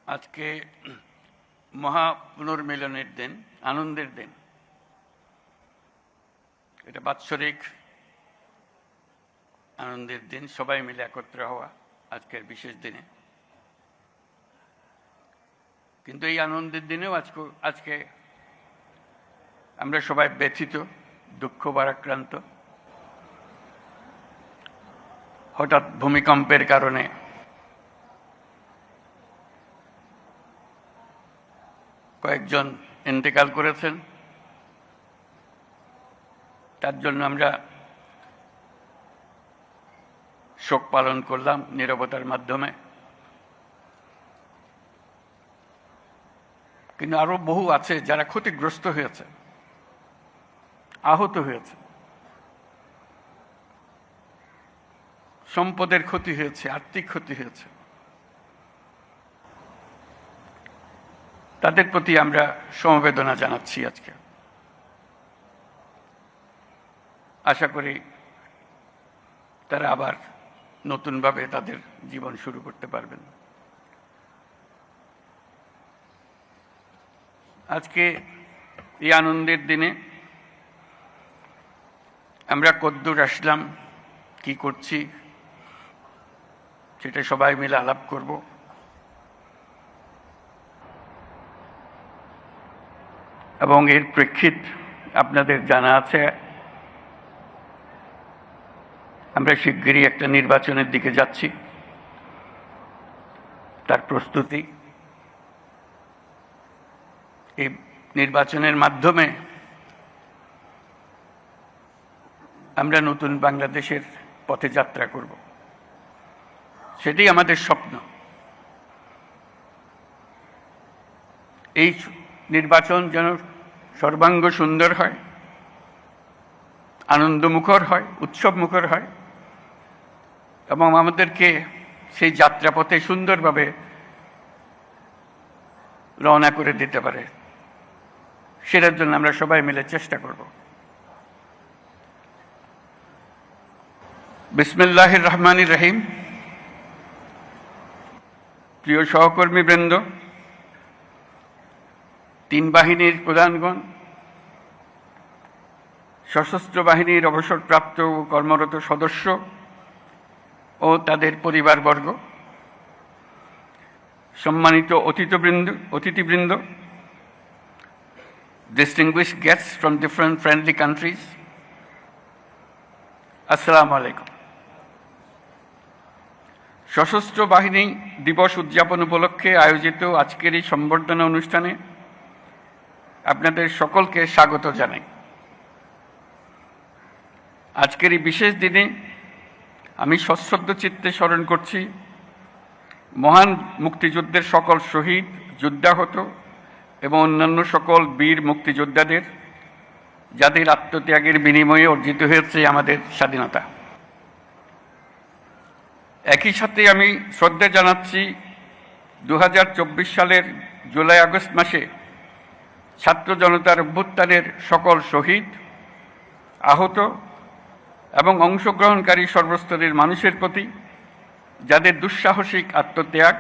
আজকে মহা পুনর্মিলনের দিন, আনন্দের দিন। এটা বাৎসরিক আনন্দের দিন, সবাই মিলে একত্র হওয়া আজকের বিশেষ দিনে। কিন্তু এই আনন্দের দিনেও আজকে আমরা সবাই ব্যথিত, দুঃখ ভারাক্রান্ত। হঠাৎ ভূমিকম্পের কারণে কয়েকজন ইন্তেকাল করেছেন, তার জন্য আমরা শোক পালন করলাম নীরবতার মাধ্যমে। কিন্তু আরো বহু আছে যারা ক্ষতিগ্রস্ত হয়েছে, আহত হয়েছে, সম্পদের ক্ষতি হয়েছে, আর্থিক ক্ষতি হয়েছে। তাদের প্রতি আমরা সমবেদনা জানাচ্ছি আজকে। আশা করি তারা আবার নতুনভাবে তাদের জীবন শুরু করতে পারবেন। আজকে এই আনন্দের দিনে আমরা কদ্দূর আসলাম, কি করছি, সেটা সবাই মিলে আলাপ করব। এবং এর প্রেক্ষিত আপনাদের জানা আছে, আমরা শিগগিরই একটা নির্বাচনের দিকে যাচ্ছি, তার প্রস্তুতি। এই নির্বাচনের মাধ্যমে আমরা নতুন বাংলাদেশের পথে যাত্রা করব, সেটাই আমাদের স্বপ্ন। এই নির্বাচন যেন সর্বাঙ্গ সুন্দর হয়, আনন্দমুখর হয়, উৎসবমুখর হয়, এবং আমাদেরকে সেই যাত্রাপথে সুন্দরভাবে রওনা করে দিতে পারে, সেটার জন্য আমরা সবাই মিলে চেষ্টা করব। বিসমিল্লাহির রহমানির রহিম। প্রিয় সহকর্মীবৃন্দ, তিন বাহিনীর প্রধানগণ, সশস্ত্র বাহিনীর অবসরপ্রাপ্ত ও কর্মরত সদস্য ও তাদের পরিবারবর্গ, সম্মানিত অতিথিবৃন্দ, distinguished guests from different friendly countries, আসসালামু আলাইকুম। সশস্ত্র বাহিনী দিবস উদযাপন উপলক্ষে আয়োজিত আজকের এই সম্বর্ধনা অনুষ্ঠানে আপনাদের সকলকে স্বাগত জানাই। আজকের এই বিশেষ দিনে আমি সশ্রদ্ধ চিত্তে স্মরণ করছি মহান মুক্তিযুদ্ধের সকল শহীদ, যুদ্ধাহত এবং অন্যান্য সকল বীর মুক্তিযোদ্ধাদের, যাদের আত্মত্যাগের বিনিময়ে অর্জিত হয়েছে আমাদের স্বাধীনতা। একই সাথে আমি শ্রদ্ধা জানাচ্ছি 2024 সালের জুলাই আগস্ট মাসে ছাত্র জনতার অভ্যুত্থানের সকল শহীদ, আহত এবং অংশগ্রহণকারী সর্বস্তরের মানুষের প্রতি, যাদের দুঃসাহসিক আত্মত্যাগ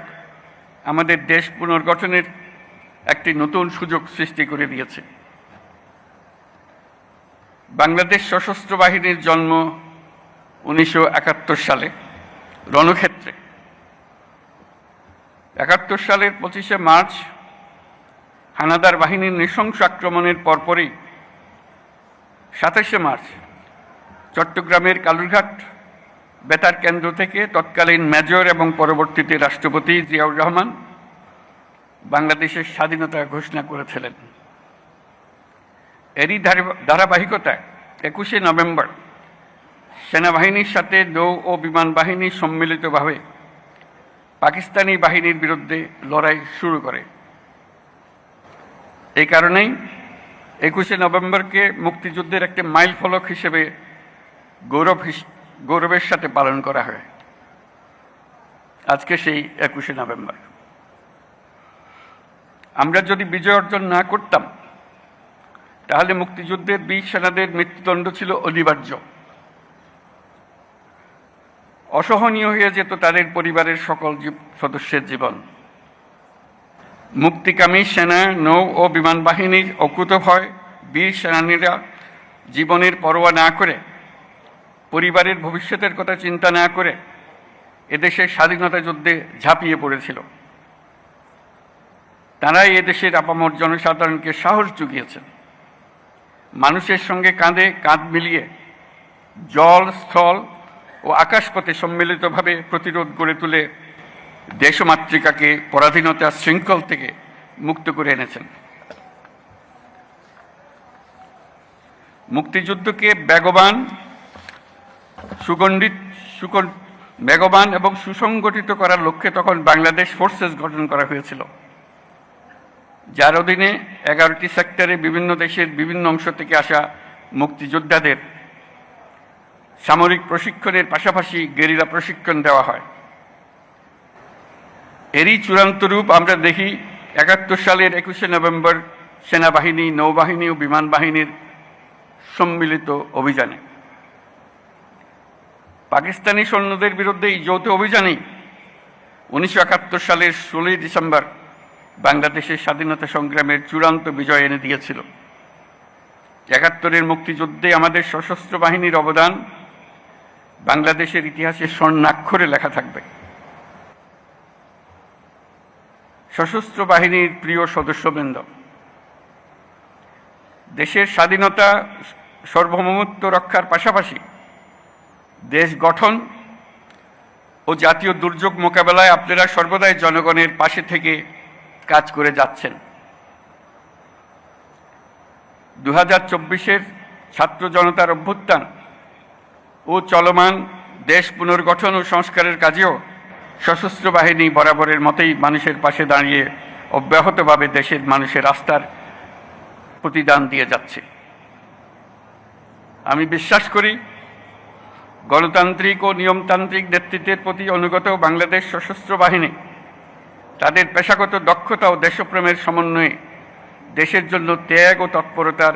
আমাদের দেশ পুনর্গঠনের একটি নতুন সুযোগ সৃষ্টি করে দিয়েছে। বাংলাদেশ সশস্ত্র বাহিনীর জন্ম 1971 সালে রণক্ষেত্রে। 71 সালের 25শে মার্চ হানাদার বাহিনীর নৃশংস আক্রমণের পরপরই 27শে মার্চ চট্টগ্রামের কালুরঘাট বেতার কেন্দ্র থেকে তৎকালীন মেজর এবং পরবর্তীতে রাষ্ট্রপতি জিয়াউর রহমান বাংলাদেশের স্বাধীনতা ঘোষণা করেছিলেন। এরই ধারাবাহিকতায় 21শে নভেম্বর সেনাবাহিনীর সাথে নৌ ও বিমান বাহিনী সম্মিলিতভাবে পাকিস্তানি বাহিনীর বিরুদ্ধে লড়াই শুরু করে। এই কারণেই 21শে নভেম্বরকে মুক্তিযুদ্ধের একটি মাইল ফলক হিসেবে গৌরবের সাথে পালন করা হয়। আজকে সেই 21শে নভেম্বর। আমরা যদি বিজয় অর্জন না করতাম, তাহলে মুক্তিযুদ্ধের বীর সেনাদের মৃত্যুদণ্ড ছিল অনিবার্য। অসহনীয় হয়ে যেত তাদের পরিবারের সকল সদস্যের জীবন। মুক্তিকামী সেনা, নৌ ও বিমান বাহিনীর অকুতোভয় বীর সেনানীরা জীবনের পরোয়া না করে, পরিবারের ভবিষ্যতের কথা চিন্তা না করে এদেশের স্বাধীনতা যুদ্ধে ঝাঁপিয়ে পড়েছিল। তারাই এদেশের আপামর জনসাধারণকে সাহস জুগিয়েছেন। মানুষের সঙ্গে কাঁধে কাঁধ মিলিয়ে জল, স্থল ও আকাশপথে সম্মিলিতভাবে প্রতিরোধ গড়ে তুলে দেশমাতৃকাকে পরাধীনতার শৃঙ্খল থেকে মুক্ত করে এনেছেন। মুক্তিযুদ্ধকে বেগবান এবং সুসংগঠিত করার লক্ষ্যে তখন বাংলাদেশ ফোর্সেস গঠন করা হয়েছিল, যার অধীনে 11টি সেক্টরে বিভিন্ন দেশের বিভিন্ন অংশ থেকে আসা মুক্তিযোদ্ধাদের সামরিক প্রশিক্ষণের পাশাপাশি গেরিলা প্রশিক্ষণ দেওয়া হয়। এরই চূড়ান্ত রূপ আমরা দেখি 71 সালের 21শে নভেম্বর সেনাবাহিনী, নৌবাহিনী ও বিমান বাহিনীর সম্মিলিত অভিযানে। পাকিস্তানি সৈন্যদের বিরুদ্ধে এই যৌথ অভিযানেই 1971 সালের 16ই ডিসেম্বর বাংলাদেশের স্বাধীনতা সংগ্রামের চূড়ান্ত বিজয় এনে দিয়েছিল। 71-এর মুক্তিযুদ্ধে আমাদের সশস্ত্র বাহিনীর অবদান বাংলাদেশের ইতিহাসে স্বর্ণাক্ষরে লেখা থাকবে। সশস্ত্র বাহিনীর প্রিয় সদস্যবৃন্দ, দেশের স্বাধীনতা সার্বভৌমত্ব রক্ষার পাশাপাশি দেশ গঠন ও জাতীয় দুর্যোগ মোকাবেলায় আপনারা সর্বদাই জনগণের পাশে থেকে কাজ করে যাচ্ছেন। 2024-এর ছাত্র জনতার অভ্যুত্থান ও চলমান দেশ পুনর্গঠন ও সংস্কারের কাজেও সশস্ত্র বাহিনী বরাবরের মতোই মানুষের পাশে দাঁড়িয়ে অব্যাহতভাবে দেশের মানুষের আস্থার প্রতিদান দিয়ে যাচ্ছে। আমি বিশ্বাস করি, গণতান্ত্রিক ও নিয়মতান্ত্রিক নেতৃত্বের প্রতি অনুগত বাংলাদেশ সশস্ত্র বাহিনী তাদের পেশাগত দক্ষতা ও দেশপ্রেমের সমন্বয়ে দেশের জন্য ত্যাগ ও তৎপরতার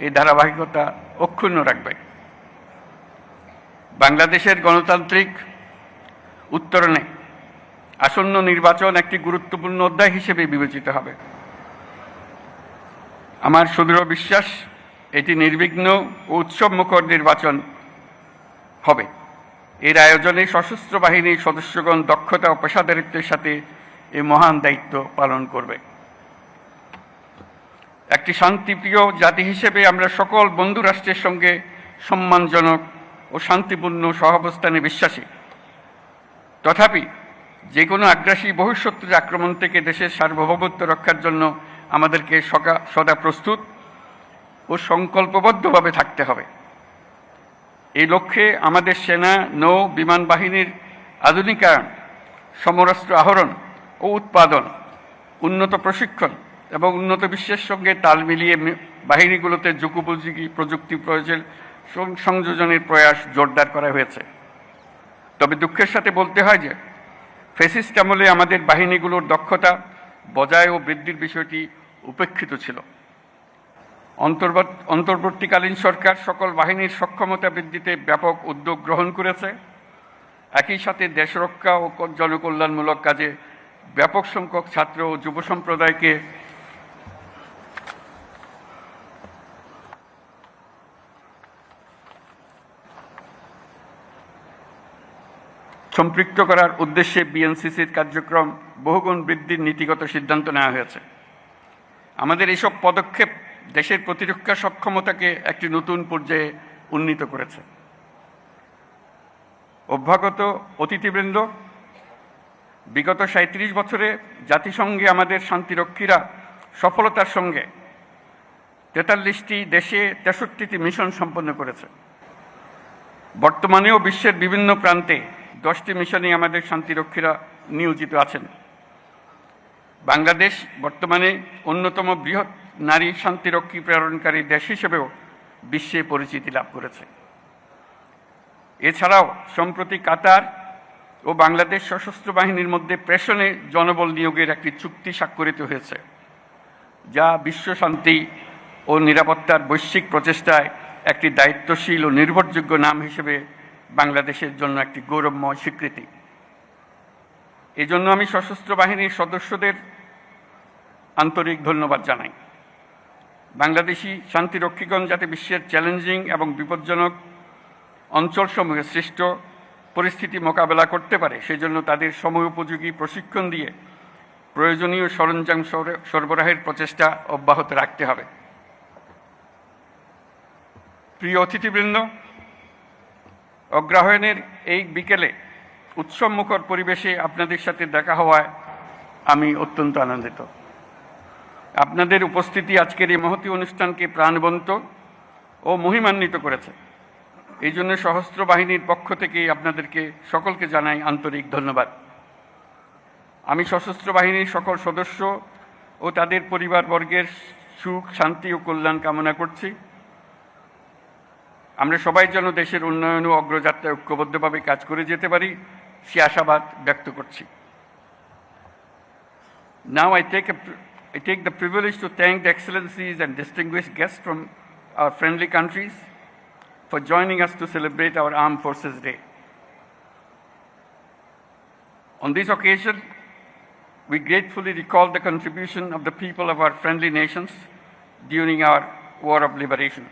এই ধারাবাহিকতা অক্ষুণ্ণ রাখবে। বাংলাদেশের গণতান্ত্রিক উত্তরণে আসন্ন নির্বাচন একটি গুরুত্বপূর্ণ অধ্যায় হিসেবে বিবেচিত হবে। আমার সুদৃঢ় বিশ্বাস, এটি নির্বিঘ্ন ও উৎসবমুখর নির্বাচন হবে। এর আয়োজনে সশস্ত্র বাহিনীর সদস্যগণ দক্ষতা ও পেশাদারিত্বের সাথে এই মহান দায়িত্ব পালন করবে। একটি শান্তিপ্রিয় জাতি হিসেবে আমরা সকল বন্ধু রাষ্ট্রের সঙ্গে সম্মানজনক ও শান্তিপূর্ণ সহাবস্থানে বিশ্বাসী। তথাপি যে কোনো আগ্রাসী বহিঃশত্রুর আক্রমণ থেকে দেশের সার্বভৌমত্ব রক্ষার জন্য আমাদেরকে সদা প্রস্তুত ও সংকল্পবদ্ধভাবে থাকতে হবে। এই লক্ষ্যে আমাদের সেনা, নৌ, বিমান বাহিনীর আধুনিকায়ন, সমরাস্ত্র আহরণ ও উৎপাদন, উন্নত প্রশিক্ষণ এবং উন্নত বিশ্বের সঙ্গে তাল মিলিয়ে বাহিনীগুলোতে যুগোপযোগী প্রযুক্তি প্রয়োগের সংযোজনের প্রয়াস জোরদার করা হয়েছে। তবে দুঃখের সাথে বলতে হয় যে ফ্যাসিস্ট আমলে আমাদের বাহিনীগুলোর দক্ষতা বজায় ও বৃদ্ধির বিষয়টি উপেক্ষিত ছিল। অন্তর্বর্তীকালীন সরকার সকল বাহিনীর সক্ষমতা বৃদ্ধিতে ব্যাপক উদ্যোগ গ্রহণ করেছে। একই সাথে দেশরক্ষা ও জনকল্যাণমূলক কাজে ব্যাপক সংখ্যক ছাত্র ও যুব সম্প্রদায়কে সম্পৃক্ত করার উদ্দেশ্যে বিএনসিসির কার্যক্রম বহুগুণ বৃদ্ধির নীতিগত সিদ্ধান্ত নেওয়া হয়েছে। আমাদের এইসব পদক্ষেপ দেশের প্রতিরক্ষা সক্ষমতাকে একটি নতুন পর্যায়ে উন্নীত করেছে। অভ্যাগত অতিথিবৃন্দ, বিগত 37 বছরে জাতিসংঘে আমাদের শান্তিরক্ষীরা সফলতার সঙ্গে 43টি দেশে 63টি মিশন সম্পন্ন করেছে। বর্তমানেও বিশ্বের বিভিন্ন প্রান্তে 10টি মিশনে আমাদের শান্তিরক্ষীরা নিয়োজিত আছেন। বাংলাদেশ বর্তমানে অন্যতম বৃহৎ নারী শান্তিরক্ষী প্রেরণকারী দেশ হিসেবেও বিশ্বে পরিচিতি লাভ করেছে। এছাড়াও সম্প্রতি কাতার ও বাংলাদেশ সশস্ত্র বাহিনীর মধ্যে প্রেষণে জনবল নিয়োগের একটি চুক্তি স্বাক্ষরিত হয়েছে, যা বিশ্ব শান্তি ও নিরাপত্তার বৈশ্বিক প্রচেষ্টায় একটি দায়িত্বশীল ও নির্ভরযোগ্য নাম হিসেবে বাংলাদেশের জন্য একটি গৌরবময় স্বীকৃতি। এজন্য আমি সশস্ত্র বাহিনীর সদস্যদের আন্তরিক ধন্যবাদ জানাই। বাংলাদেশি শান্তিরক্ষীগণ যাতে বিশ্বের চ্যালেঞ্জিং এবং বিপজ্জনক অঞ্চলসমূহে সৃষ্ট পরিস্থিতি মোকাবেলা করতে পারে সেজন্য তাদের সময়োপযোগী প্রশিক্ষণ দিয়ে প্রয়োজনীয় সরঞ্জাম সরবরাহের প্রচেষ্টা অব্যাহত রাখতে হবে। প্রিয় অতিথিবৃন্দ, অগ্রহায়ণের এই বিকেলে উৎসবমুখর পরিবেশে আপনাদের সাথে দেখা হওয়ায় আমি অত্যন্ত আনন্দিত। আপনাদের উপস্থিতি আজকের এই মহতী অনুষ্ঠানকে প্রাণবন্ত ও মহিমান্বিত করেছে। এই জন্য সশস্ত্র বাহিনীর পক্ষ থেকে আপনাদেরকে সকলকে জানাই আন্তরিক ধন্যবাদ। আমি সশস্ত্র বাহিনীর সকল সদস্য ও তাদের পরিবারবর্গের সুখ, শান্তি ও কল্যাণ কামনা করছি। আমরা সবাই যেন দেশের উন্নয়ন ও অগ্রযাত্রায় ঐক্যবদ্ধভাবে কাজ করে যেতে পারি সে আশাবাদ ব্যক্ত করছি। Now I take the privilege to thank the excellencies and distinguished guests from our friendly countries for joining us to celebrate our Armed Forces Day. On this occasion, we gratefully recall the contribution of the people of our friendly nations during our War of Liberation.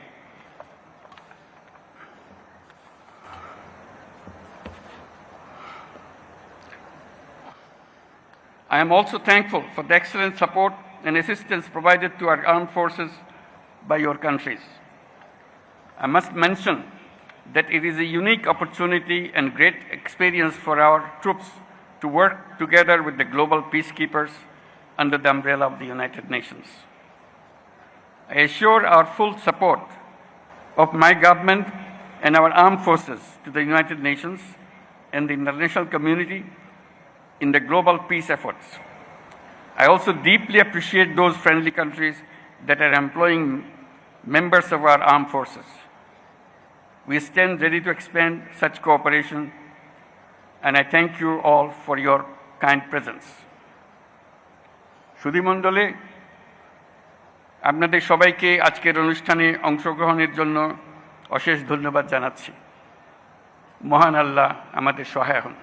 I am also thankful for the excellent support and assistance provided to our armed forces by your countries. I must mention that it is a unique opportunity and great experience for our troops to work together with the global peacekeepers under the umbrella of the United Nations. I assure our full support of my government and our armed forces to the United Nations and the international community in the global peace efforts. I also deeply appreciate those friendly countries that are employing members of our armed forces. We stand ready to expand such cooperation, and I thank you all for your kind presence. সুধীমণ্ডলে আপনাদের সবাইকে আজকের অনুষ্ঠানে অংশগ্রহণের জন্য অশেষ ধন্যবাদ জানাচ্ছি। মহান আল্লাহ আমাদের সহায় হন।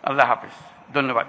আল্লাহ হাফেজ। ধন্যবাদ।